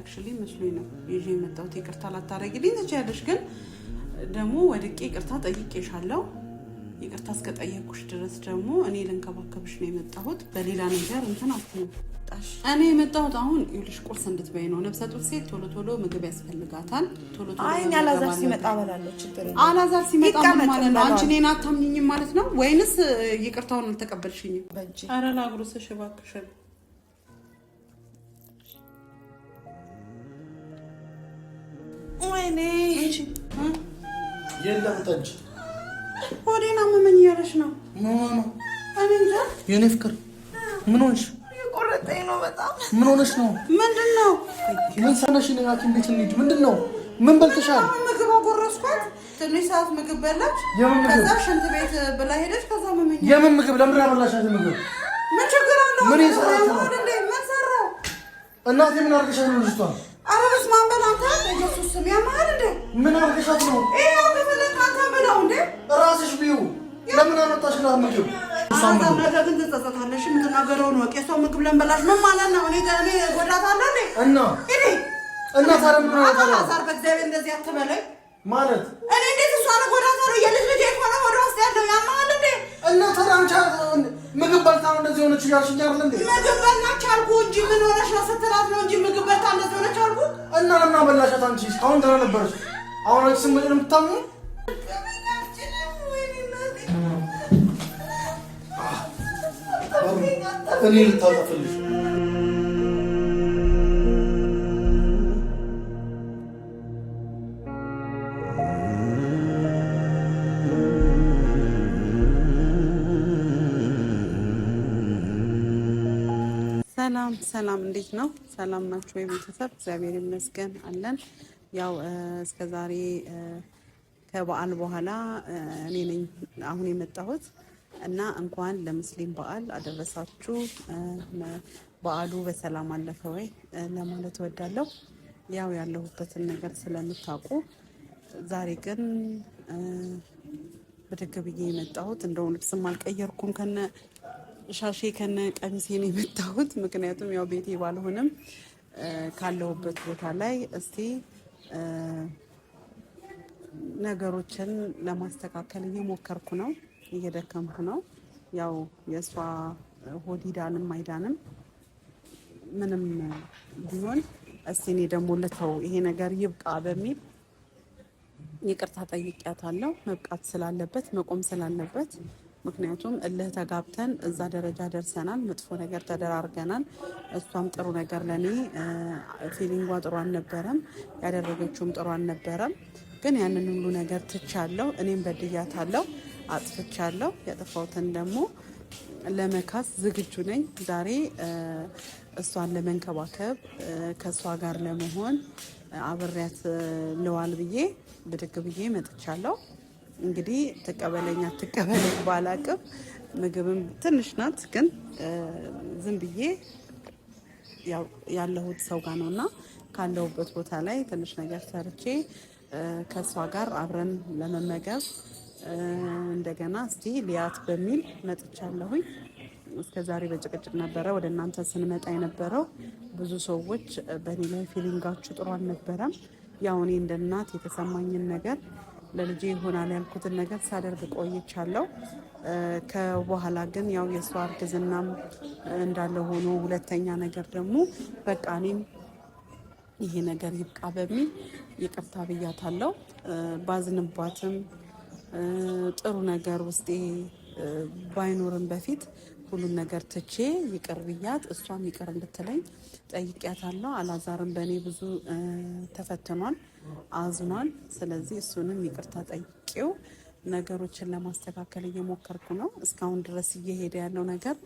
ያረክሽልኝ መስሎኝ ነው ይዤ የመጣሁት። ይቅርታ ላታረጊልኝ ትችያለሽ፣ ግን ደግሞ ወድቄ ይቅርታ ጠይቄሻለሁ። ይቅርታ እስከጠየቅኩሽ ድረስ ደግሞ እኔ ልንከባከብሽ ነው የመጣሁት። በሌላ ነገር እንትን አትመጣሽ። እኔ የመጣሁት አሁን ይኸውልሽ ቁርስ እንድትበይ ነው። ነፍሰ ጡር ሴት ቶሎ ቶሎ ምግብ ያስፈልጋታል። ቶሎ ቶሎ አይ አላዛር ሲመጣ በላለሁ። ችግር የለም። አላዛር ሲመጣ ምን ማለት ነው? አንቺ እኔን አታምኚኝም ማለት ነው ወይንስ ይቅርታውን አልተቀበልሽኝም? ኧረ ላጉርስሽ እባክሽ። ወይኔ የለም ጠጅ ሆዴን አመመኝ እያለሽ ነው። እኔ እንጃ የኔ ፍቅር ምን ሆንሽ? ቆረጠኝ ነው በጣም። ምን ሆነሽ ነው? ምንድን ነው? ምን ሰነሽ? እኔ ሐኪም ቤት እንሂድ። ምንድን ነው? ምን በልተሻል? ምግብ አጎረስኳት። ትንሽ ሰዓት ምግብ በላች። ከዛ ሽንት ቤት ብላ ሄደች። ከዛ አመመኝ። የምን ምግብ? ለምን ያበላሻት ምግብ? ምን ችግር አለው? ምን ይሰራል? ምን ሰራው? እናቴ ምን አርገሻት ነው ልጅቷ? ኧረ በስመ አብ በል አንተ። በኢየሱስ ስም ያማል እንዴ? ምን አርገሻት ነው? ይሄው ከፈለክ አንተ በላው እንዴ? ራስሽ ቢዩ። ለምን አመጣሽላት ምግብ? አዛም ነገር ግን ትጸጸታለሽ። የምትናገረውን ወቅ የሰው ምግብ ለምበላሽ ምን ማለት ነው? እኔ ጎዳታለሁ እንዴ? እና ታዲያ ምን ማለት ነው? አዛር በእግዚአብሔር እንደዚህ አትበለኝ ማለት እኔ እንዴት እሷን ጎዳታለሁ? የልጅ ልጅ የሆነ ወደ ውስጥ ያለው ያማል እንዴ? እና ታዲያ አንቺ ምግብ በልታ ነው እንደዚህ ሆነች ያልሽኝ አይደል እንዴ? ምግብ በላች አልኩ እንጂ ምን ሆነሽ ነው ስትላት ነው እንጂ ምግብ በልታ እንደዚህ ሆነች አልኩ። እና ለምን አበላሻት አንቺ? እስካሁን ደህና ነበረች። አሁን አንቺ ስም ነው የምታምኑ? እኔ ልታጠፍልሽ ሰላም እንዴት ነው? ሰላም ናችሁ ወይ ቤተሰብ? እግዚአብሔር ይመስገን አለን። ያው እስከዛሬ ከበዓል በኋላ እኔ ነኝ አሁን የመጣሁት እና እንኳን ለሙስሊም በዓል አደረሳችሁ። በዓሉ በሰላም አለፈ ወይ ለማለት እወዳለሁ። ያው ያለሁበትን ነገር ስለምታውቁ ዛሬ ግን ብድግ ብዬ የመጣሁት እንደው ልብስም አልቀየርኩም ከነ ሻሼ ከነ ቀሚሴ ነው የመጣሁት። ምክንያቱም ያው ቤቴ ባልሆንም ካለሁበት ቦታ ላይ እስቲ ነገሮችን ለማስተካከል እየሞከርኩ ነው፣ እየደከምኩ ነው። ያው የእሷ ሆድ ይዳንም አይዳንም ምንም ቢሆን እስቲ እኔ ደግሞ ልተው ይሄ ነገር ይብቃ በሚል ይቅርታ ጠይቄያታለሁ። መብቃት ስላለበት መቆም ስላለበት ምክንያቱም እልህ ተጋብተን እዛ ደረጃ ደርሰናል። መጥፎ ነገር ተደራርገናል። እሷም ጥሩ ነገር ለኔ ፊሊንጓ ጥሩ አልነበረም፣ ያደረገችውም ጥሩ አልነበረም። ግን ያንን ሁሉ ነገር ትቻለሁ። እኔም በድያታለሁ፣ አጥፍቻለሁ። ያጠፋሁትን ደግሞ ለመካስ ዝግጁ ነኝ። ዛሬ እሷን ለመንከባከብ ከእሷ ጋር ለመሆን አብሬያት ልዋል ብዬ ብድግ ብዬ መጥቻለሁ። እንግዲህ ተቀበለኛ ተቀበለኝ ባላቅም ምግብም ትንሽ ናት፣ ግን ዝም ብዬ ያለሁት ሰው ጋር ነውና ካለሁበት ቦታ ላይ ትንሽ ነገር ሰርቼ ከሷ ጋር አብረን ለመመገብ እንደገና እስቲ ሊያት በሚል መጥቻለሁኝ። እስከዛሬ በጭቅጭቅ ነበረ ወደ እናንተ ስንመጣ የነበረው። ብዙ ሰዎች በእኔ ላይ ፊሊንጋችሁ ጥሩ አልነበረም። ያው እኔ እንደ እናት የተሰማኝን ነገር ለልጄ ይሆናል ያልኩትን ነገር ሳደርግ ቆይቻለሁ። ከበኋላ ግን ያው የሷ እርግዝናም እንዳለ ሆኖ ሁለተኛ ነገር ደግሞ በቃ እኔም ይሄ ነገር ይብቃ በሚል ይቅርታ ብያታለሁ። ባዝንባትም ጥሩ ነገር ውስጤ ባይኖርም በፊት ሁሉን ነገር ትቼ ይቅር ብያት እሷም ይቅር እንድትለኝ ጠይቄያታለሁ። አላዛርም በእኔ ብዙ ተፈትኗል፣ አዝኗል። ስለዚህ እሱንም ይቅርታ ጠይቄው ነገሮችን ለማስተካከል እየሞከርኩ ነው። እስካሁን ድረስ እየሄደ ያለው ነገር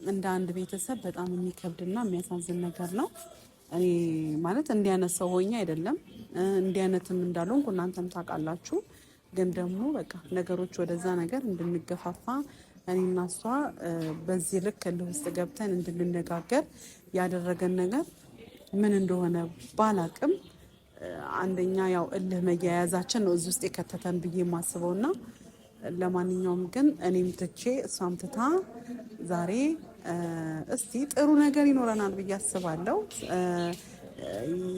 እንደ አንድ ቤተሰብ በጣም የሚከብድና የሚያሳዝን ነገር ነው። እኔ ማለት እንዲያነት ሰው ሆኜ አይደለም፣ እንዲያነትም እንዳልሆንኩ እናንተም ታውቃላችሁ። ግን ደግሞ በቃ ነገሮች ወደዛ ነገር እንድንገፋፋ እኔና እሷ በዚህ ልክ እልህ ውስጥ ገብተን እንድንነጋገር ያደረገን ነገር ምን እንደሆነ ባላቅም አንደኛ ያው እልህ መያያዛችን ነው እዚህ ውስጥ የከተተን ብዬ የማስበውና ለማንኛውም ግን እኔም ትቼ እሷም ትታ ዛሬ እስቲ ጥሩ ነገር ይኖረናል ብዬ አስባለሁ።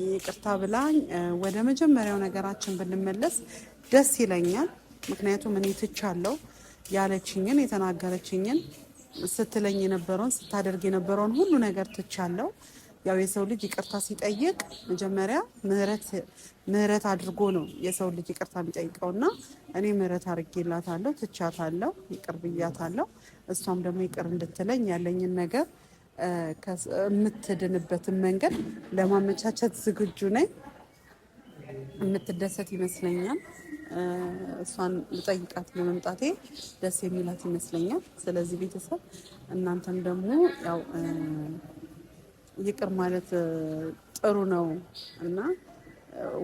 ይቅርታ ብላኝ ወደ መጀመሪያው ነገራችን ብንመለስ ደስ ይለኛል። ምክንያቱም እኔ ትቻለሁ ያለችኝን የተናገረችኝን ስትለኝ የነበረውን ስታደርግ የነበረውን ሁሉ ነገር ትቻለሁ። ያው የሰው ልጅ ይቅርታ ሲጠይቅ መጀመሪያ ምህረት አድርጎ ነው የሰው ልጅ ይቅርታ የሚጠይቀውና እኔ ምህረት አድርጌላታለሁ፣ ትቻታለሁ፣ ይቅር ብያታለሁ። እሷም ደግሞ ይቅር እንድትለኝ ያለኝን ነገር የምትድንበትን መንገድ ለማመቻቸት ዝግጁ ነኝ። የምትደሰት ይመስለኛል። እሷን ልጠይቃት በመምጣቴ ደስ የሚላት ይመስለኛል። ስለዚህ ቤተሰብ እናንተም ደግሞ ያው ይቅር ማለት ጥሩ ነው እና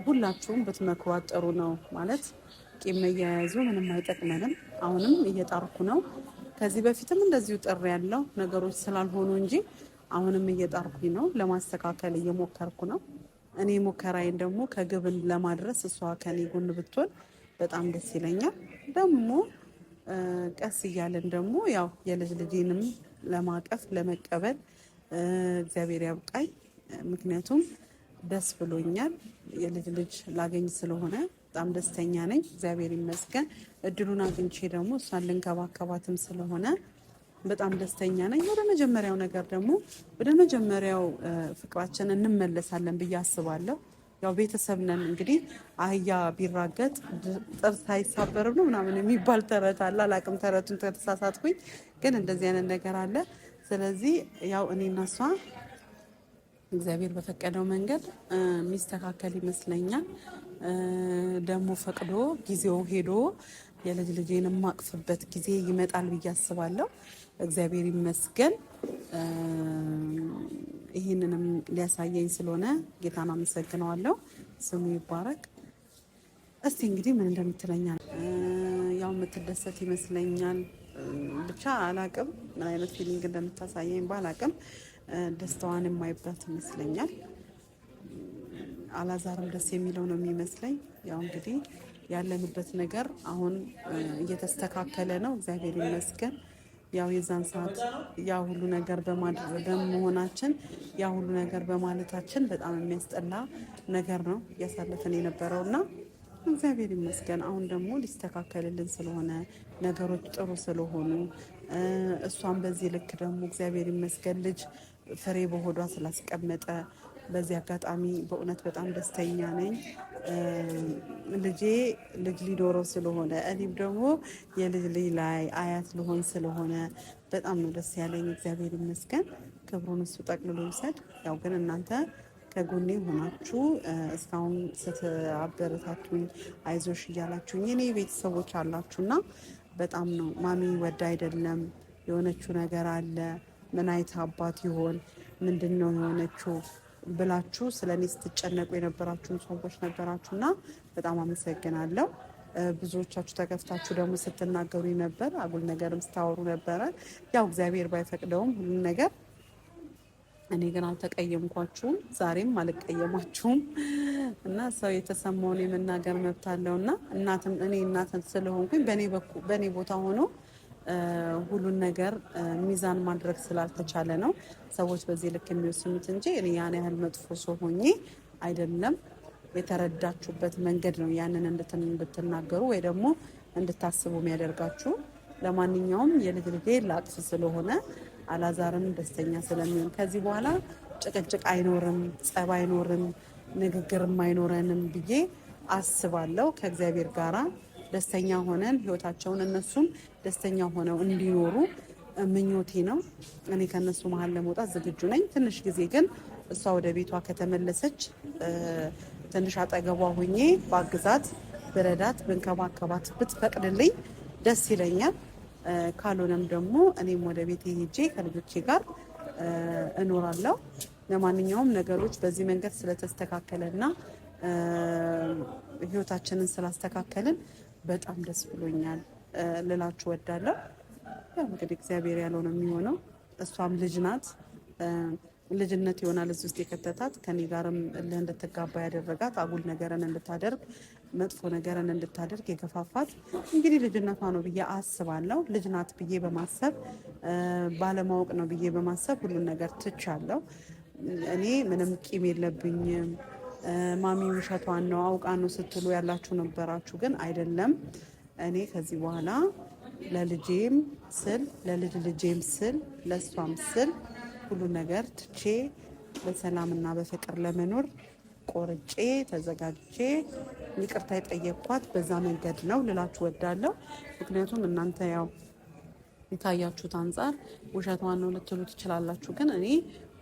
ሁላችሁም ብትመክሯት ጥሩ ነው። ማለት ቂም መያያዙ ምንም አይጠቅመንም። አሁንም እየጣርኩ ነው። ከዚህ በፊትም እንደዚሁ ጥሪ ያለው ነገሮች ስላልሆኑ እንጂ አሁንም እየጣርኩኝ ነው። ለማስተካከል እየሞከርኩ ነው። እኔ ሙከራዬን ደግሞ ከግብን ለማድረስ እሷ ከኔ ጎን ብትሆን በጣም ደስ ይለኛል። ደግሞ ቀስ እያለን ደግሞ ያው የልጅ ልጄንም ለማቀፍ ለመቀበል እግዚአብሔር ያብቃኝ። ምክንያቱም ደስ ብሎኛል። የልጅ ልጅ ላገኝ ስለሆነ በጣም ደስተኛ ነኝ። እግዚአብሔር ይመስገን። እድሉን አግኝቼ ደግሞ እሷን ልንከባከባትም ስለሆነ በጣም ደስተኛ ነኝ። ወደ መጀመሪያው ነገር ደግሞ ወደ መጀመሪያው ፍቅራችን እንመለሳለን ብዬ አስባለሁ። ያው ቤተሰብ ነን እንግዲህ አህያ ቢራገጥ ጥርስ አይሳበርም ነው ምናምን የሚባል ተረት አለ። አላቅም ተረቱን ተሳሳትኩኝ፣ ግን እንደዚህ አይነት ነገር አለ። ስለዚህ ያው እኔና እሷ እግዚአብሔር በፈቀደው መንገድ የሚስተካከል ይመስለኛል። ደግሞ ፈቅዶ ጊዜው ሄዶ የልጅ ልጄን የማቅፍበት ጊዜ ይመጣል ብዬ አስባለሁ። እግዚአብሔር ይመስገን። ይህንንም ሊያሳየኝ ስለሆነ ጌታን አመሰግነዋለሁ። ስሙ ይባረክ። እስቲ እንግዲህ ምን እንደምትለኛ ያው የምትደሰት ይመስለኛል። ብቻ አላቅም ምን አይነት ፊሊንግ እንደምታሳየኝ ባላቅም ደስታዋን የማይባት ይመስለኛል። አላዛርም ደስ የሚለው ነው የሚመስለኝ። ያው እንግዲህ ያለንበት ነገር አሁን እየተስተካከለ ነው። እግዚአብሔር ይመስገን። ያው የዛን ሰዓት ያ ሁሉ ነገር በመሆናችን ያ ሁሉ ነገር በማለታችን በጣም የሚያስጠላ ነገር ነው እያሳለፈን የነበረውና እግዚአብሔር ይመስገን። አሁን ደግሞ ሊስተካከልልን ስለሆነ ነገሮች ጥሩ ስለሆኑ እሷን በዚህ ልክ ደግሞ እግዚአብሔር ይመስገን ልጅ ፍሬ በሆዷ ስላስቀመጠ በዚህ አጋጣሚ በእውነት በጣም ደስተኛ ነኝ። ልጄ ልጅ ሊኖረው ስለሆነ እኔም ደግሞ የልጅ ልጅ ላይ አያት ልሆን ስለሆነ በጣም ነው ደስ ያለኝ። እግዚአብሔር ይመስገን። ክብሩን እሱ ጠቅልሎ ይውሰድ። ያው ግን እናንተ ከጎኔ ሆናችሁ እስካሁን ስትአበረታቱኝ አይዞሽ እያላችሁኝ የኔ ቤተሰቦች አላችሁና በጣም ነው ማሚ ወዳ አይደለም የሆነችው ነገር አለ ምን አይነት አባት ይሆን ምንድን ነው የሆነችው ብላችሁ ስለኔ ስትጨነቁ የነበራችሁን ሰዎች ነበራችሁና በጣም አመሰግናለሁ። ብዙዎቻችሁ ተከፍታችሁ ደግሞ ስትናገሩ ነበር፣ አጉል ነገርም ስታወሩ ነበረ። ያው እግዚአብሔር ባይፈቅደውም ሁሉ ነገር እኔ ግን አልተቀየምኳችሁም፣ ዛሬም አልቀየማችሁም እና ሰው የተሰማውን የመናገር መብት አለውና እኔ እናትን ስለሆንኩኝ በእኔ ቦታ ሆኖ ሁሉን ነገር ሚዛን ማድረግ ስላልተቻለ ነው ሰዎች በዚህ ልክ የሚወስኑት እንጂ እኔ ያን ያህል መጥፎ ሰው ሆኜ አይደለም። የተረዳችሁበት መንገድ ነው ያንን እንድትናገሩ ወይ ደግሞ እንድታስቡ የሚያደርጋችሁ። ለማንኛውም የልጅ ልጄ ላጥፍ ስለሆነ አላዛርም ደስተኛ ስለሚሆን ከዚህ በኋላ ጭቅጭቅ አይኖርም፣ ጸብ አይኖርም፣ ንግግርም አይኖረንም ብዬ አስባለሁ። ከእግዚአብሔር ጋራ ደስተኛ ሆነን ህይወታቸውን እነሱም ደስተኛ ሆነው እንዲኖሩ ምኞቴ ነው። እኔ ከነሱ መሀል ለመውጣት ዝግጁ ነኝ። ትንሽ ጊዜ ግን እሷ ወደ ቤቷ ከተመለሰች ትንሽ አጠገቧ ሆኜ ባግዛት፣ ብረዳት፣ ብንከባከባት ብትፈቅድልኝ ደስ ይለኛል። ካልሆነም ደግሞ እኔም ወደ ቤቴ ሄጄ ከልጆቼ ጋር እኖራለሁ። ለማንኛውም ነገሮች በዚህ መንገድ ስለተስተካከለና ህይወታችንን ስላስተካከልን በጣም ደስ ብሎኛል ልላችሁ ወዳለሁ። ያው እንግዲህ እግዚአብሔር ያለው ነው የሚሆነው። እሷም ልጅ ናት። ልጅነት ይሆናል እዚህ ውስጥ የከተታት ከኔ ጋርም እልህ እንድትጋባ ያደረጋት አጉል ነገርን እንድታደርግ መጥፎ ነገርን እንድታደርግ የገፋፋት እንግዲህ ልጅነቷ ነው ብዬ አስባለሁ። ልጅ ናት ብዬ በማሰብ ባለማወቅ ነው ብዬ በማሰብ ሁሉን ነገር ትቻለሁ። እኔ ምንም ቂም የለብኝም ማሚ ውሸቷን ነው አውቃ ነው ስትሉ ያላችሁ ነበራችሁ። ግን አይደለም። እኔ ከዚህ በኋላ ለልጄም ስል ለልጅ ልጄም ስል ለሷም ስል ሁሉ ነገር ትቼ በሰላምና በፍቅር ለመኖር ቆርጬ ተዘጋጅቼ ይቅርታ የጠየቅኳት በዛ መንገድ ነው ልላችሁ ወዳለሁ። ምክንያቱም እናንተ ያው የታያችሁት አንጻር ውሸቷን ነው ልትሉ ትችላላችሁ። ግን እኔ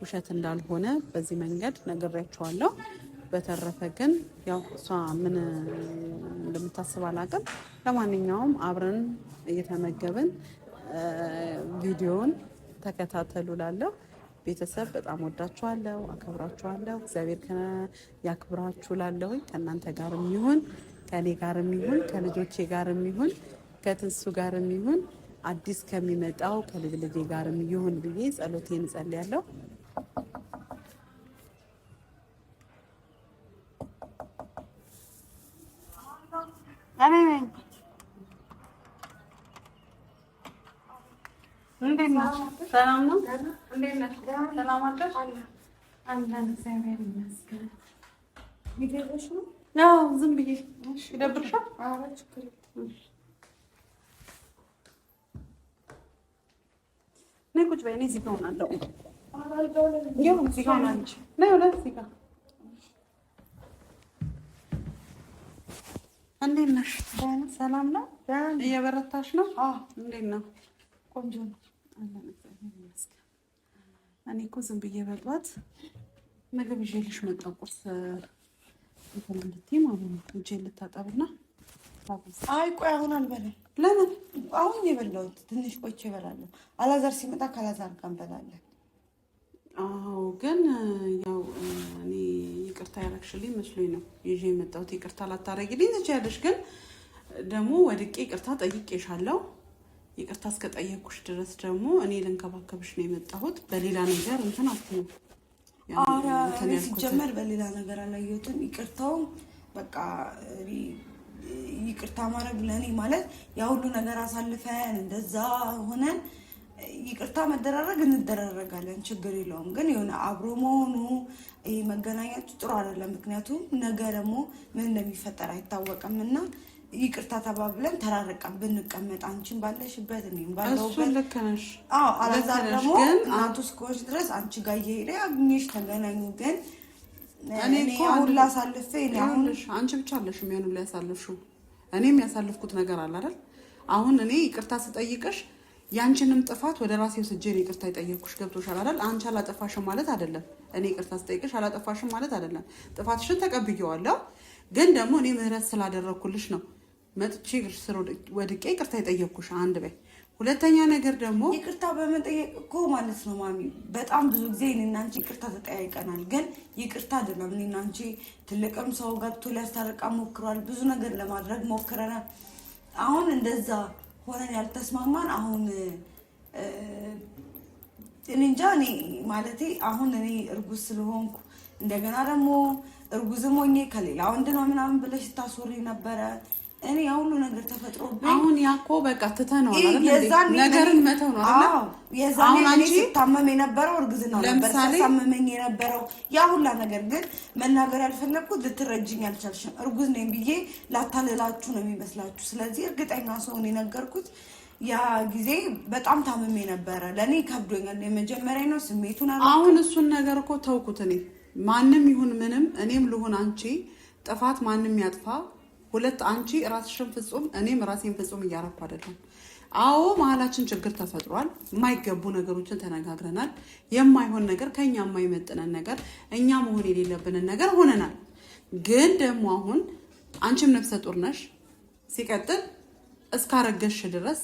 ውሸት እንዳልሆነ በዚህ መንገድ ነግሬያችኋለሁ። በተረፈ ግን ያው እሷ ምን እንደምታስብ አላውቅም። ለማንኛውም አብረን እየተመገብን ቪዲዮውን ተከታተሉ ላለሁ ቤተሰብ በጣም ወዳችኋለሁ፣ አከብራችኋለሁ። እግዚአብሔር ያክብራችሁ ላለሁ ከእናንተ ጋርም ይሁን ከኔ ጋርም ይሁን ከልጆቼ ጋርም ይሁን ከትንሱ ጋርም ይሁን አዲስ ከሚመጣው ከልጅ ልጄ ጋርም ይሁን ብዬ ጸሎቴን እጸልያለሁ። እንዴት ነሽ? ሰላም ነው? እንዴት ነሽ? ሰላም አለሽ? አለን እግዚአብሔር ይመስገን። ቢደርሽ ነው? አዎ ዝም ብዬ። እሺ ይደብርሻል? አዎ ችግር የለም። ነይ ቁጭ በይ። እኔ እዚህ ጋር ሆናለሁ። ይኸው እዚህ ጋር ሆናለች። ነይ ወደ እዚህ ጋር። እንዴት ነሽ? ሰላም ነው? እየበረታሽ ነው? አዎ። እንዴት ነው? ቆንጆ ነው። እኔ እኮ ዝም ብዬ በጧት ምግብ ይዤልሽ መጣሁ። ቁርስ እንትን እንድትይ ማለት ነው። እጄን ልታጠብና አይ ቆይ አሁን አልበላም። ለምን? አሁን የበላሁት ትንሽ ቆይቼ እበላለሁ። አላዛር ሲመጣ ካላዛር ጋር እንበላለን። አዎ ግን ያው እኔ ይቅርታ ያደረግሽልኝ መስሎኝ ነው ይዤ የመጣሁት። ይቅርታ ላታረጊልኝ ትችያለሽ፣ ግን ደግሞ ወድቄ ይቅርታ ጠይቄሻለሁ። ይቅርታ እስከጠየቅኩሽ ድረስ ደግሞ እኔ ልንከባከብሽ ነው የመጣሁት። በሌላ ነገር እንትን አትይም። እኔ ሲጀመር በሌላ ነገር አላየሁትም። ይቅርታውም በቃ ይቅርታ ማድረግ ለእኔ ማለት ያ ሁሉ ነገር አሳልፈን እንደዛ ሆነን ይቅርታ መደራረግ እንደራረጋለን፣ ችግር የለውም። ግን የሆነ አብሮ መሆኑ ይሄ መገናኘቱ ጥሩ አይደለም። ምክንያቱም ነገ ደግሞ ምን እንደሚፈጠር አይታወቅም እና ይቅርታ ተባብለን ተራርቀን ብንቀመጥ አንቺን ባለሽበት እኔም ባለሁበት። ልክ ነሽ። አዎ አላዛር ደግሞ እናቱ እስከሆንሽ ድረስ አንቺ ጋር እየሄደ ያግኘሽ ተገናኙ። ግን እኔ አሁን ላሳልፌ አሁን አንቺ ብቻ አለሽ የሚሆኑ ላይ ያሳልፍሽው እኔም ያሳልፍኩት ነገር አለ አይደል? አሁን እኔ ይቅርታ ስጠይቅሽ ያንቺንም ጥፋት ወደ ራሴ ወስጄ ነው ይቅርታ የጠየቅኩሽ። ገብቶሻል አይደል? አንቺ አላጠፋሽም ማለት አይደለም። እኔ ይቅርታ ስጠይቅሽ አላጠፋሽም ማለት አይደለም። ጥፋትሽን ተቀብዬዋለሁ። ግን ደግሞ እኔ ምህረት ስላደረኩልሽ ነው መጥቼ ስር ወድቄ ይቅርታ የጠየቅኩሽ። አንድ በይ። ሁለተኛ ነገር ደግሞ ይቅርታ በመጠየቅ እኮ ማለት ነው ማሚ፣ በጣም ብዙ ጊዜ እኔና አንቺ ይቅርታ ተጠያይቀናል። ግን ይቅርታ አይደለም። እኔና አንቺ ትልቅም ሰው ገብቶ ሊያስታርቃ ሞክሯል። ብዙ ነገር ለማድረግ ሞክረናል። አሁን እንደዛ ሆነን ያልተስማማን አሁን እኔ እንጃ። እኔ ማለቴ አሁን እኔ እርጉዝ ስለሆንኩ እንደገና ደግሞ እርጉዝም ሆኜ ከሌላ ወንድ ነው ምናምን ብለሽ ስታስወሪ ነበረ። እኔ ሁሉ ነገር ተፈጥሮብኝ አሁን ያኮ በቃ ትተነዋል አይደል? ነገርን መተው ነው አይደል? የዛኔ እኔ ስታመም የነበረው እርግዝና ነበር፣ ሳመመኝ የነበረው ያ ሁላ ነገር። ግን መናገር ያልፈለግኩት ልትረጅኝ አልቻልሽም። እርጉዝ ነኝ ብዬ ላታልላችሁ ነው የሚመስላችሁ። ስለዚህ እርግጠኛ ሰውን የነገርኩት ያ ጊዜ በጣም ታመሜ ነበረ። ለእኔ ከብዶኛል። የመጀመሪያ ነው ስሜቱን። አሁን እሱን ነገር እኮ ተውኩት። እኔ ማንም ይሁን ምንም እኔም ልሁን አንቺ ጥፋት ማንም ያጥፋ፣ ሁለት አንቺ ራስሽን ፍጹም እኔም ራሴን ፍጹም እያረኩ አይደለም። አዎ መሀላችን ችግር ተፈጥሯል። የማይገቡ ነገሮችን ተነጋግረናል። የማይሆን ነገር ከኛ የማይመጥነን ነገር እኛ መሆን የሌለብንን ነገር ሆነናል። ግን ደግሞ አሁን አንቺም ነፍሰ ጡር ነሽ። ሲቀጥል እስካረገሽ ድረስ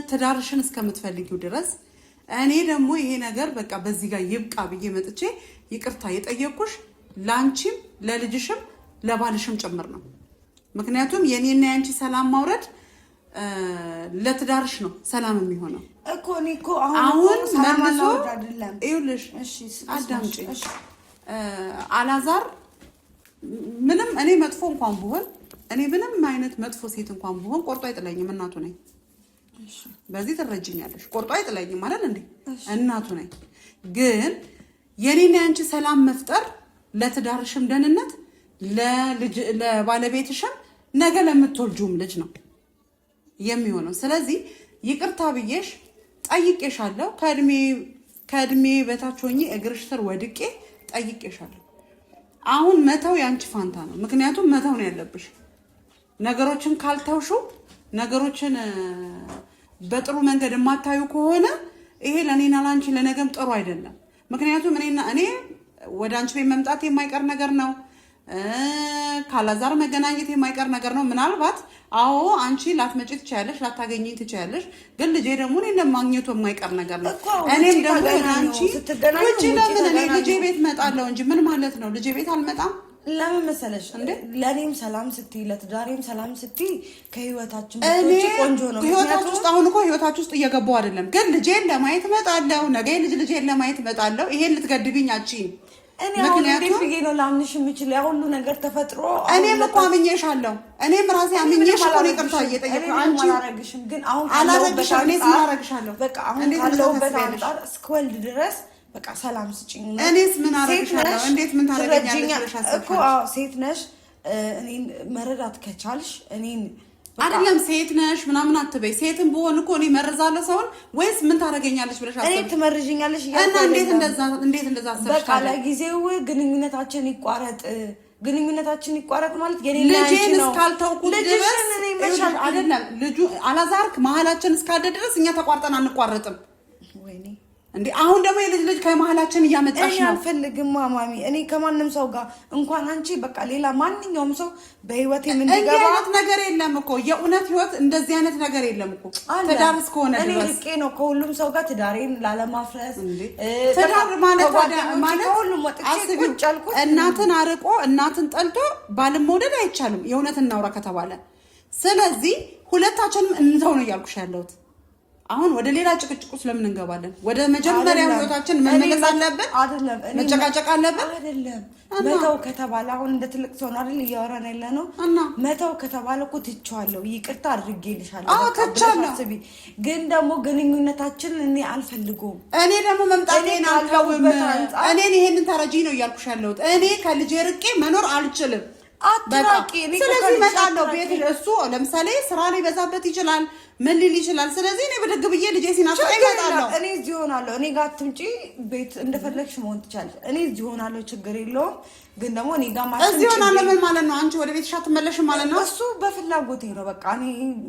ትዳርሽን እስከምትፈልጊው ድረስ እኔ ደግሞ ይሄ ነገር በቃ በዚህ ጋር ይብቃ ብዬ መጥቼ ይቅርታ የጠየቅኩሽ ለአንቺም ለልጅሽም ለባልሽም ጭምር ነው። ምክንያቱም የኔና ያንቺ ሰላም ማውረድ ለትዳርሽ ነው ሰላም የሚሆነው እኮ። እኔ እኮ አሁን መልሶ ይኸውልሽ፣ አዳምጪ። አላዛር ምንም እኔ መጥፎ እንኳን ብሆን እኔ ምንም አይነት መጥፎ ሴት እንኳን ብሆን ቆርጦ አይጥለኝም። እናቱ ነኝ። በዚህ ትረጅኛለሽ። ቆርጦ አይጥለኝም ማለት እንዴ? እናቱ ነኝ። ግን የኔና ያንቺ ሰላም መፍጠር ለትዳርሽም ደህንነት ለባለቤትሽም ነገ ለምትወልጁም ልጅ ነው የሚሆነው። ስለዚህ ይቅርታ ብዬሽ ጠይቄሻለሁ። ከእድሜ በታች ሆኜ እግርሽ ስር ወድቄ ጠይቄሻለሁ። አሁን መተው ያንቺ ፋንታ ነው። ምክንያቱም መተው ነው ያለብሽ። ነገሮችን ካልተውሹ ነገሮችን በጥሩ መንገድ የማታዩ ከሆነ ይሄ ለኔና ላንቺ ለነገም ጥሩ አይደለም። ምክንያቱም እኔ ወደ አንቺ ቤት መምጣት የማይቀር ነገር ነው። ካላዛር መገናኘት የማይቀር ነገር ነው። ምናልባት አዎ አንቺ ላትመጪ ትችያለሽ፣ ላታገኘኝ ትችያለሽ። ግን ልጄ ደግሞ እኔን ለማግኘቱ የማይቀር ነገር ነው። እኔም ደግሞ ወደ አንቺ ውጪ ለምን እኔ ልጄ ቤት እመጣለሁ እንጂ ምን ማለት ነው? ልጄ ቤት አልመጣም። ለምን መሰለሽ እንዴ ለኔም ሰላም ስትይ ለትዳሬም ሰላም ስትይ ከህይወታችን ብትወጪ ቆንጆ ነው። ህይወታችሁ ውስጥ አሁን እኮ ህይወታችሁ ውስጥ እየገባው አይደለም። ግን ልጄን ለማየት እመጣለሁ፣ ነገ ልጄን ለማየት እመጣለሁ። ይሄን ልትገድብኝ አትችይም። እኔ አሁን እንዴት ብዬ ነው ላምንሽ የምችል? ያ ሁሉ ነገር ተፈጥሮ እኔም እኮ አምኜሻለሁ። እኔም ራሴ አምኜሽ እኮ ነው ይቅርታ እየጠየቅኩ አንቺ አላረግሽም። ግን አሁን አላረግሽም። እኔ ስላረግሻለሁ በቃ አሁን ካለሁበት አንጻር እስክወልድ ድረስ በቃ ሰላም ስጪኝ። እኔስ ምን አረግሻለሁ? እንዴት ምን ታረጋኛለሽ እኮ? ሴት ነሽ። እኔን መረዳት ከቻልሽ እኔን አይደለም ሴት ነሽ ምናምን አትበይ። ሴትም በሆን እኮ እኔ መረዛለሁ ሰውን ወይስ ምን ታረጋኛለሽ ብለሽ አስበሽ? እኔ ትመርዥኛለሽ እና እንዴት እንደዛ አሰብሽ? በቃ ለጊዜው ግንኙነታችን ይቋረጥ ማለት የኔና ያንቺ ልጄን ነው። እስካልተውኩት ድረስ አይደለም ልጁ አላዛር መሀላችን እስካለ ድረስ እኛ ተቋርጠን አንቋረጥም። ወይኔ እንዴ አሁን ደግሞ የልጅ ከመሀላችን እያመጣሽ ነው። አልፈልግም ማማሚ። እኔ ከማንም ሰው ጋር እንኳን አንቺ በቃ ሌላ ማንኛውም ሰው በህይወት የምንገባ አይነት ነገር የለም እኮ የእውነት ህይወት እንደዚህ አይነት ነገር የለም እኮ ትዳር እስከሆነ ድረስ። እኔ ልቄ ነው ከሁሉም ሰው ጋር ትዳሬን ላለማፍረስ። ትዳር ማለት ሁሉም ወጥቼ ቁጭ አልኩት። እናትን አርቆ እናትን ጠልቶ ባልን መውደድ አይቻልም፣ የእውነት እናውራ ከተባለ። ስለዚህ ሁለታችንም እንተው ነው እያልኩሽ ያለሁት። አሁን ወደ ሌላ ጭቅጭቅ ውስጥ ለምን እንገባለን? ወደ መጀመሪያ ህይወታችን መመለስ አለብን። አይደለም መጨቃጨቅ አለብን። አይደለም መተው ከተባለ አሁን እንደ ትልቅ ሰው ነው አይደል እያወራን ያለ ነው። መተው ከተባለ እኮ ትቼዋለሁ፣ ይቅርታ አድርጌልሻለሁ። አዎ ትቻለሁ። ግን ደግሞ ግንኙነታችን እኔ አልፈልገውም። እኔ ደግሞ መምጣቴን አልተውም። እኔን ይሄንን ተረጂ ነው እያልኩሽ ያለሁት። እኔ ከልጄ ርቄ መኖር አልችልም። አትራቂ። ስለዚህ እመጣለሁ ቤት። እሱ ለምሳሌ ስራ ሊበዛበት ይችላል፣ ምን ሊል ይችላል። ስለዚህ እኔ ብድግ ብዬ ልጄ ሲናፍቅ እመጣለሁ። እኔ እዚህ ሆናለሁ። እኔ ጋር አትምጪ። ቤት እንደፈለግሽ መሆን ትቻለሽ። እኔ እዚህ ሆናለሁ፣ ችግር የለውም። ግን ደግሞ እኔ ጋር ማለት እዚህ ሆናለሁ ምን ማለት ነው? አንቺ ወደ ቤትሽ አትመለሽም ማለት ነው? እሱ በፍላጎቴ ነው። በቃ እኔ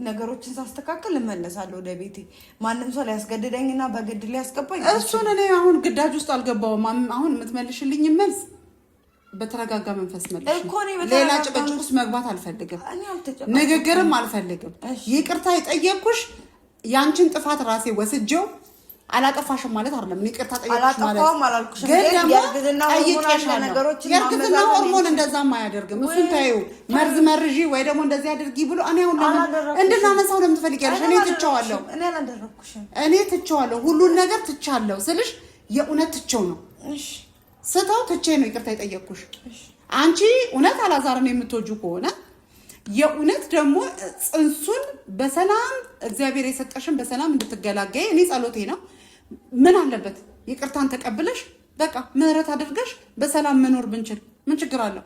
ነገሮችን ሳስተካክል እመለሳለሁ ወደ ቤቴ። ማንም ሰው ሊያስገድደኝና በግድ ሊያስገባኝ እሱን እኔ አሁን ግዳጅ ውስጥ አልገባውም። አሁን የምትመልሽልኝ መልስ በተረጋጋ መንፈስ መልሽ። ሌላ ጭቅጭቅ ውስጥ መግባት አልፈልግም፣ ንግግርም አልፈልግም። ይቅርታ የጠየቅኩሽ ያንቺን ጥፋት ራሴ ወስጄው አላጠፋሽም ማለት አይደለም። ይቅርታ ጠየቅኩሽ ማለት ግን ደግሞ ጠይቄሻለሁ። የእርግዝና ሆርሞን እንደዛም አያደርግም። እሱን ታዩ መርዝ መርዢ ወይ ደግሞ እንደዚህ አድርጊ ብሎ እኔ አሁን እንድናነሳው ለምን ትፈልጊያለሽ? እኔ ትቼዋለሁ፣ ሁሉን ነገር ትቻለሁ ስልሽ የእውነት ትቼው ነው ስተው ትቼ ነው ይቅርታ የጠየቅኩሽ። አንቺ እውነት አላዛርን የምትወጂው ከሆነ የእውነት ደግሞ ጽንሱን በሰላም እግዚአብሔር የሰጠሽን በሰላም እንድትገላገይ እኔ ጸሎቴ ነው። ምን አለበት ይቅርታን ተቀብለሽ በቃ ምህረት አድርገሽ በሰላም መኖር ብንችል ምን ችግር አለው?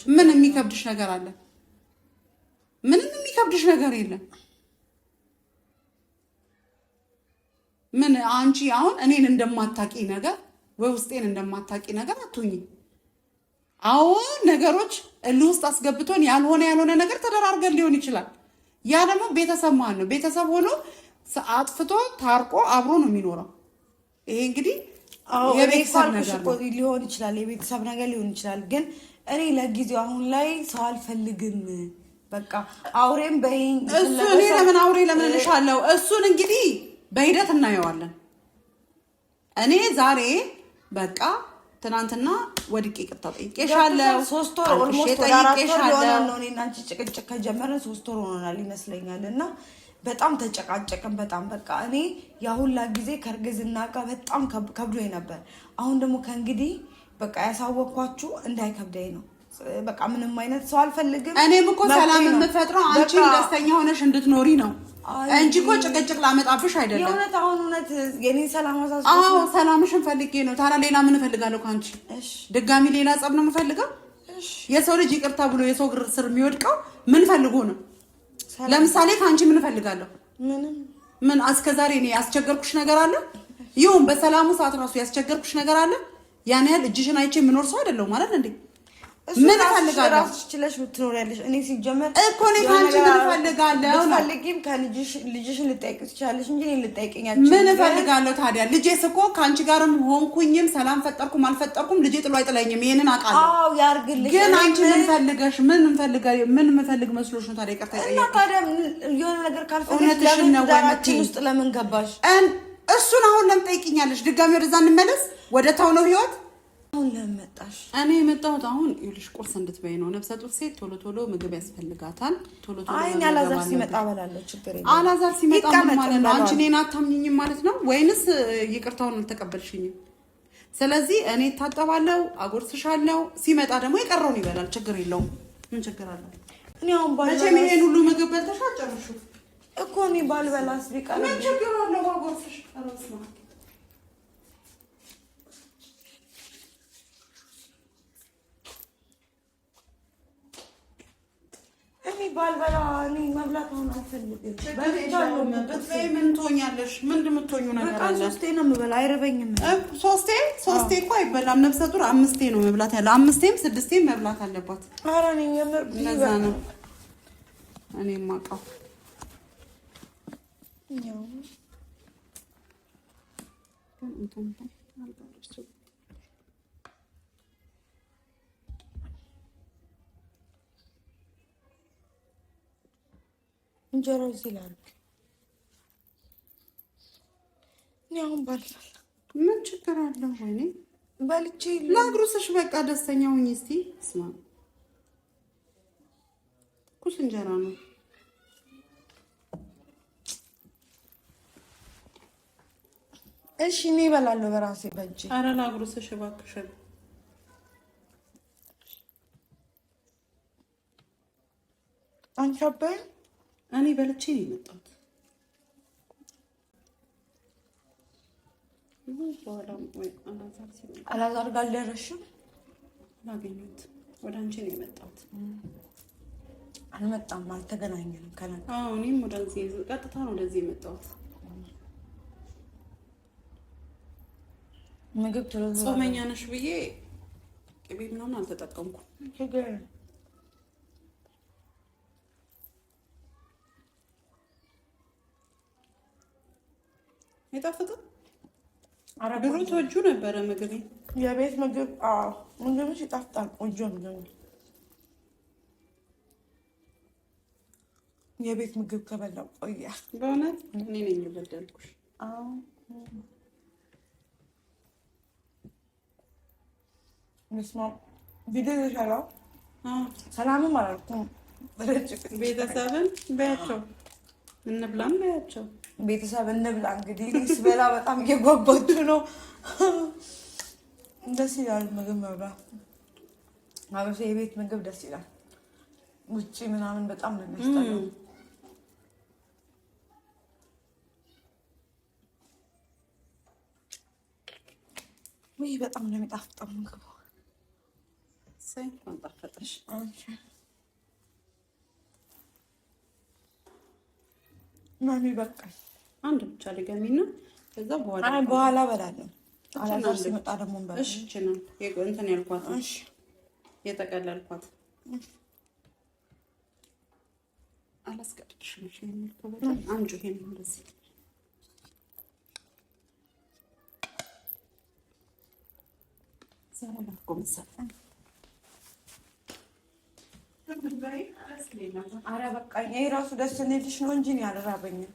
ምን የሚከብድሽ ነገር አለ? ምንም የሚከብድሽ ነገር የለም። ምን አንቺ አሁን እኔን እንደማታቂ ነገር ወይ ውስጤን እንደማታቂ ነገር አትሁኝ። አዎ ነገሮች እልህ ውስጥ አስገብቶን ያልሆነ ነገር ተደራርገን ሊሆን ይችላል። ያ ደግሞ ቤተሰብ ማለት ነው። ቤተሰብ ሆኖ አጥፍቶ ታርቆ አብሮ ነው የሚኖረው። ይሄ እንግዲህ የቤተሰብ ነገር ሊሆን ይችላል፣ የቤተሰብ ነገር ሊሆን ይችላል። ግን እኔ ለጊዜው አሁን ላይ ሰው አልፈልግም። በቃ አውሬም በይኝ። እሱ እኔ ለምን አውሬ ለምን እልሻለሁ? እሱን እንግዲህ በሂደት እናየዋለን። እኔ ዛሬ በቃ ትናንትና ወድቄ ይቅርታ ጠይቄሻለሁ። 3 ወር ኦልሞስት ወደ 4 ወር ሆኖናል ነው እኔና አንቺ ጭቅጭቅ ከጀመረን 3 ወር ሆኖናል ይመስለኛል። እና በጣም ተጨቃጨቅን። በጣም በቃ እኔ ያሁላ ጊዜ ከእርግዝና ጋር በጣም ከብዶኝ ነበር። አሁን ደግሞ ከእንግዲህ በቃ ያሳወቅኳችሁ እንዳይከብደኝ ነው። በቃ ምንም አይነት ሰው አልፈልግም። እኔም እኮ ሰላም የምፈጥረው አንቺን ደስተኛ ሆነሽ እንድትኖሪ ነው እንጂ እኮ ጭቅጭቅ ላመጣብሽ አይደለም። የእውነት አሁን እውነት የኔ ሰላም አሳስቦ አዎ ሰላምሽን ፈልጌ ነው። ታዲያ ሌላ ምን እፈልጋለሁ ካንቺ? ድጋሚ ሌላ ጸብ ነው የምፈልገው? የሰው ልጅ ይቅርታ ብሎ የሰው ግር ስር የሚወድቀው ምን ፈልጎ ነው? ለምሳሌ ካንቺ ምን እፈልጋለሁ? ምን አስከዛሬ እኔ ያስቸገርኩሽ ነገር አለ? ይሁን በሰላሙ ሰዓት ራሱ ያስቸገርኩሽ ነገር አለ? ያን ያህል እጅሽን አይቼ የምኖር ሰው አይደለም ማለት እንዴ? ምን ፈልጋለሁ? ራስሽ ችለሽ ምትኖሪያለሽ። እኔ ሲጀመር እኮ እኔ ካንቺ ምን ፈልጋለሁ? ፈልጊም ልጅሽን ልጠይቅ ትችላለሽ እንጂ እኔን ልጠይቀኛለሽ። ምን ፈልጋለሁ ታዲያ? ልጄስ እኮ ካንቺ ጋርም ሆንኩኝም ሰላም ፈጠርኩም አልፈጠርኩም ልጄ ጥሎ አይጥለኝም። ይሄንን አውቃለሁ። አዎ ያርግልሽ። ግን አንቺ ምን ፈልገሽ ምን ምፈልግ መስሎሽ ነው ታዲያ? ይቅርታ ይጠይቅ እና ታዲያ የሆነ ነገር ካልፈለግሽ ለምን ዳራችን ውስጥ ለምን ገባሽ? እሱን አሁን ለምን ጠይቂኛለሽ? ድጋሚ ወደዛ እንመለስ። ወደ ታው ነው ህይወት አሁን ለመጣሽ እኔ የመጣሁት አሁን ይኸውልሽ ቁርስ እንድትበይ ነው። ነፍሰ ጡር ሴት ቶሎ ቶሎ ምግብ ያስፈልጋታል። ቶሎ ቶሎ አይ አላዛር ሲመጣ በላለሁ። ችግር የለም። አላዛር ሲመጣ ምን ማለት ነው? አንቺ እኔን አታምኚኝም ማለት ነው ወይንስ ይቅርታውን አልተቀበልሽኝም? ስለዚህ እኔ ታጠባለሁ፣ አጎርስሻለሁ። ሲመጣ ደግሞ የቀረውን ይበላል። ችግር የለውም። ምን ችግር አለ? እኔ አሁን መቼም ይሄን ሁሉ ምግብ በልተሽ አጨርሽው እኮ እኔ ባልበላስ ቢቀር ምን ችግር አለ? አጎርስሽ አረስማ እኔ ባልበላ እኔ መብላት አሁን አልፈልግም። በትበይ ምን ትሆኛለሽ? ምንድን የምትሆኚው ነገር አለ? ሶስቴ ነው የምበላ። አይረበኝም። ሶስቴ እኮ አይበላም። ነፍሰ ጡር 5 ነው መብላት ያለው። 5 6 መብላት አለባት። ኧረ እኔ የምር ለዛ ነው እኔ የማውቀው። እንጀራው እዚህ ላድርግ። እኔ አሁን ባልበላ ምን ችግር አለው? ወይኔ በልቼ ላጉርስሽ። በቃ ደስተኛ ሁኚ እስቲ። ስማ ኩስ እንጀራ ነው። እሺ እኔ እበላለሁ በራሴ በእጄ። ኧረ ላጉርስሽ እባክሽን። አንቺ አባይ እኔ በልቼ ነው የመጣሁት። አላዛር ጋር አልደረስሽም? አላገኘሁትም። ወደ አንቺ ነው የመጣሁት። አልመጣም፣ አልተገናኘንም ከነገ። አዎ እኔም ወደዚህ ቀጥታ ነው ወደዚህ የመጣሁት። ምግብ ጾመኛ ነሽ ብዬ ቅቤ ምናምን አልተጠቀምኩም። ችግር የጣፈጠ ድሮ ተወጁ ነበረ ምግብ። የቤት ምግብ ምግብሽ ይጣፍጣል። ቆንጆ ምግብ የቤት ምግብ ከበላው ቆያ። በእውነት እኔ ነኝ የበደልኩሽ። ምስማ ቪዲዮ ይሻላል። ሰላምም አላልኩም። ቤተሰብን በያቸው እንብላም በያቸው። ቤተሰብ እንብላ እንግዲህ ስበላ በጣም እየጓጓችሁ ነው። ደስ ይላል ምግብ መብላት። አበሻ የቤት ምግብ ደስ ይላል። ውጭ ምናምን በጣም ነው የሚያስጠላው። ወይ በጣም ነው የሚጣፍጠው ምግቡ። ሳይ አንጣፈጠሽ። ማሚ በቃ አንድ ብቻ ልገሚና ከዛ በኋላ በላለሁ። አላዛር ሲመጣ ደግሞ እንበላ። እሺ ነው እንትን ያልኳት። እሺ የጠቀለልኳት አላስቀድሽም። እሺ የሚልከው አንጁ ይሄን እንደዚህ ሰላም ቆምሰል አረ በቃ ይሄ ራሱ ደስ እንልሽ ነው እንጂ ያልራበኝም።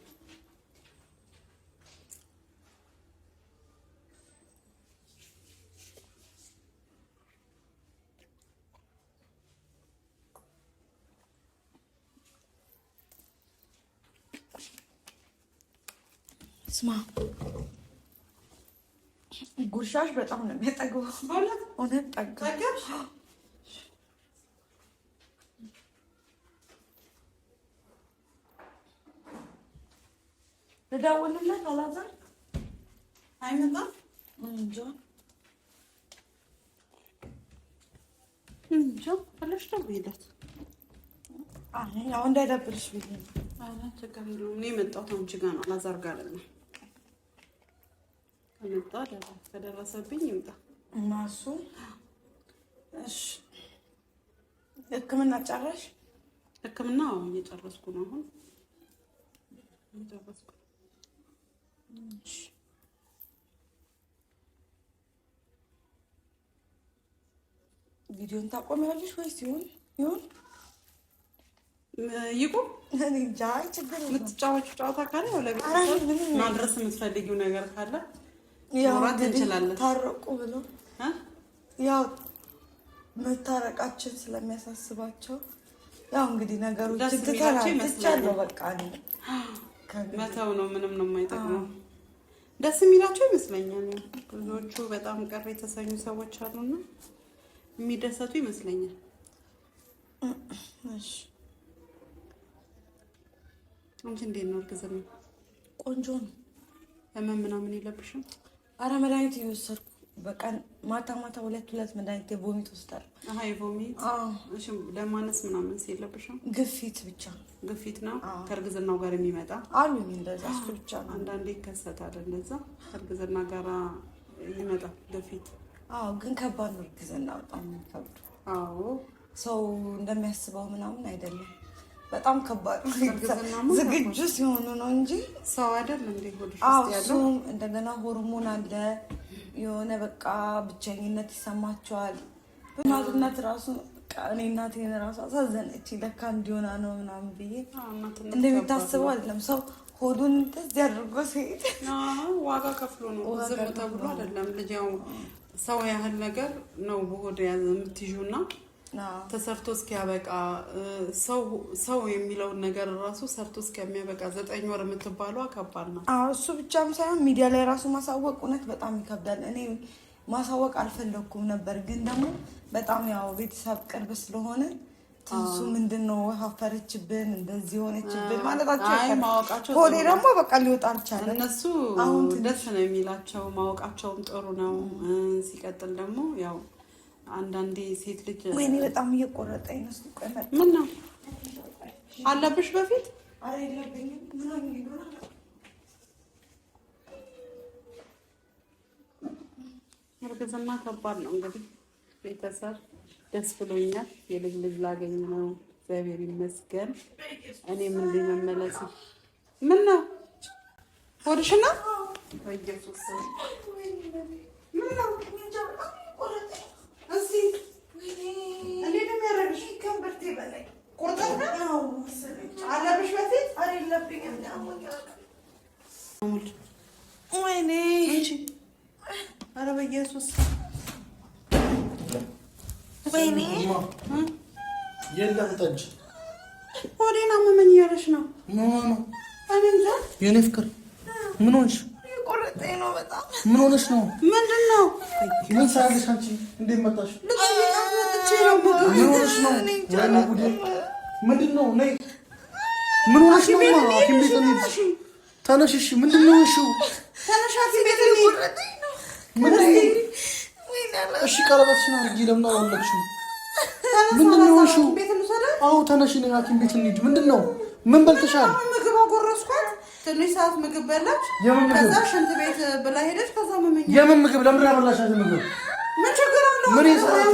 ስማ ጉርሻሽ በጣም ነው የሚያጠግበው። እውነት ጠገብሽ? ልደውልለት አላዛር አይመጣም እንጃ ፈለሽ ደውይለት። ያው እንዳይደብርሽ ብዬሽ ነው። አረ ችግር የለውም። እኔ የመጣሁት አንቺ ጋር ነው፣ አላዛር ጋር አይደለም። ከመጣ ከደረሰብኝ ይምጣ እና እሱ እሺ። ህክምና ጨረሽ? ህክምና እየጨረስኩ ነው አሁን እየጨረስኩ። እሺ ቪዲዮን ታቆሚያለሽ ወይስ ይሁን ይቁም? እኔ እንጃ። ችግር የለውም። የምትጫወቺው ጨዋታ ካለ ለቤተሰብ ማድረስ የምትፈልጊው ነገር ካለ ማውራት እንችላለን። ታረቁ ብሎ ያው መታረቃችን ስለሚያሳስባቸው ያው እንግዲህ ነገሮች ትቻለው በቃ መተው ነው። ምንም ነው የማይጠቅመው። ደስ የሚላቸው ይመስለኛል። ብዙዎቹ በጣም ቅር የተሰኙ ሰዎች አሉና የሚደሰቱ ይመስለኛል። እሺ አንቺ እንዴት ነው እርግዝና? ቆንጆ ነው። ህመም ምናምን የለብሽም? አረ መድኃኒት እየወሰድኩ በቀን ማታ 2 መድኃኒት የቮሚት ወስዳለሁ። የቮሚት እሺ። ለማነስ ምናምን የለብሽም? ግፊት ብቻ። ግፊት ነው ከእርግዝናው ጋር የሚመጣ አሉኝ። እንደዛ እሱ ብቻ ነው። አንዳንዴ ይከሰታል እንደዛ ከእርግዝና ጋር ይመጣል ግፊት። ግን ከባድ ነው እርግዝና፣ በጣም ከባድ። ሰው እንደሚያስበው ምናምን አይደለም። በጣም ከባድ ነው። ዝግጁ ሲሆኑ ነው እንጂ ሰው አይደለም እንዴ ሆድሽ ውስጥ ያለው። እንደገና ሆርሞን አለ የሆነ በቃ ብቸኝነት ይሰማቸዋል። እናትነት ራሱ እኔ እናቴን ራሱ አሳዘነች። ለካ እንዲሆና ነው ምናምን ብዬ እንደሚታስበው አይደለም። ሰው ሆዱን እንደዚህ አድርጎ ሲሄድ ዋጋ ከፍሎ ነው። ዝም ተብሎ አይደለም። ልጅ ያው ሰው ያህል ነገር ነው በሆድ ያዘ የምትይዡና ተሰርቶ እስኪያበቃ ሰው የሚለውን ነገር ራሱ ሰርቶ እስከሚያበቃ 9 ወር የምትባለው ከባድ ነው። እሱ ብቻም ሳይሆን ሚዲያ ላይ ራሱ ማሳወቅ እውነት በጣም ይከብዳል። እኔ ማሳወቅ አልፈለኩም ነበር፣ ግን ደግሞ በጣም ያው ቤተሰብ ቅርብ ስለሆነ ትንሱ ምንድነው ሀፈረችብን እንደዚህ ሆነችብን ማለታቸው ሆዴ ደግሞ በቃ ሊወጣ አልቻለም። እነሱ ደስ ነው የሚላቸው፣ ማወቃቸውም ጥሩ ነው። ሲቀጥል ደግሞ ያው አንዳንዴ ሴት ልጅ ወይኔ በጣም እየቆረጠኝ ነው። ቆይ መጣ። ምን ነው አለብሽ በፊት? አረ የለብኝም። ምን ነው ይኖራል? እርግዝና ከባድ ነው። እንግዲህ ቤተሰብ ደስ ብሎኛል። የልጅ ላገኝ ነው። እግዚአብሔር ይመስገን። እኔ ምን ልመለስ? ምን ነው ሆድሽና በኢየሱስ ምን ነው በኢየሱስ ወይኔ የለም ጠጅ ሆዴን አመመኝ እያለሽ ነው። እኔ እንጃ የኔ ፍቅር ምን ሆንሽ? ቆረጠኝ ነው በጣም። ምን ሆነሽ ነው? ምንድን ነው? ምን ሳያለሽ አንቺ እንዴት መጣሽ? ምን ሆነሽ ነው? ወይኔ ጉዴ ምንድን ነው? ነይ ምን ሆነሽ ነው? ሐኪም ቤት እንሂድ። ተነሽ እሺ። ምንድን ነው እሺ? ተነሽ ሐኪም ቤት እንሂድ። እሺ ቀለበትሽን አድርጊ። ለምን አወለቅሽው? ምንድን ነው እሺ? አዎ ተነሽ ነይ ሐኪም ቤት እንሂድ። ምንድን ነው? ምን በልተሻል? ምግብ አጎረስኳት። ትንሽ ሰዓት ምግብ በላች። ከዛ ሽንት ቤት ብላ ሄደች። ከዛ መመኛ የምን ምግብ? ለምን አበላሻት ምግብ? ምን ችግር አለው? ምን ይሰራል?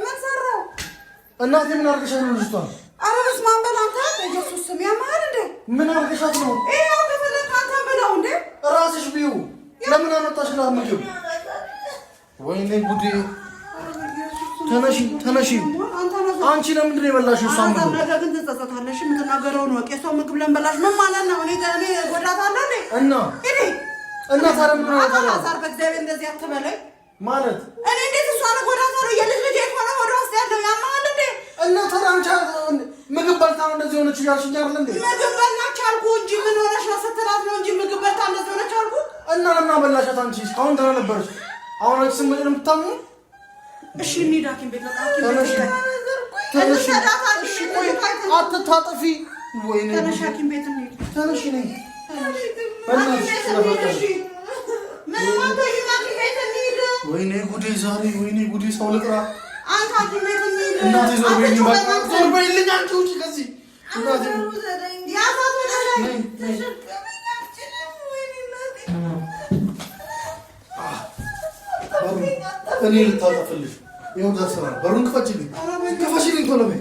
ምን ሰራው? እናቴ ምን አድርገሻት ነው ልጅቷ? ኧረ በስመ አብ በል አንተ። በኢየሱስ ስም ያማል እንዴ? ምን አድርገሻት ነው? ይሄው ከፈለክ አንተ በላው እንዴ? ራስሽ ቢዩ። ለምን አመጣሽላት ምግብ? ወይኔ ጉዴ። ተነሺ ተነሺ። አንቺ ለምንድን ነው የበላሽው? እሷ ምግብ ነገ ግን ትጸጸታለሽ። የምትናገረውን ወቅ የሷ ምግብ ለምበላሽ ምን ማለት ነው? እኔ ጎዳታለሁ እኔ እና ታዲያ ምን ማለት ነው? አዛር በእግዚአብሔር እንደዚህ አትበለኝ ማለት እኔ እንዴት እሷን ጎዳታለሁ? የልጅ ልጅ የሆነ ወደ ውስጥ ያለው ያማል እንዴ? እና ታዲያ አንቺ ምግብ በልታ ነው እንደዚህ ሆነች እያልሽኝ አይደል እንዴ? ምግብ በላች አልኩ እንጂ ምን ሆነሽ ነው ስትላት ነው እንጂ ምግብ በልታ እንደዚህ ሆነች አልኩ። እና ለምን አበላሻት አንቺ? እስካሁን ደህና ነበረች። አሁን አንቺ ስምጭ ነው የምታምኑ? እሺ እንሂድ ሐኪም ቤት ሐኪም ተነሺ ቤት ተነሺ። እሺ ቆይ አትታጠፊ። ወይኔ ተነሺ ሐኪም ቤት እንሂድ። ተነሺ ነይ ወይኔ ጉዴ ዛሬ ወይኔ ጉዴ ሰው ልጥራ እናቴ ዞር በይልኝ በቃ ዞር በይልኝ አንቺ ውጪ ከዚህ እናቴ እኔ ልታጠፍልሽ ይኸው ደርሰናል በሩን ክፈችልኝ ቶሎ በይ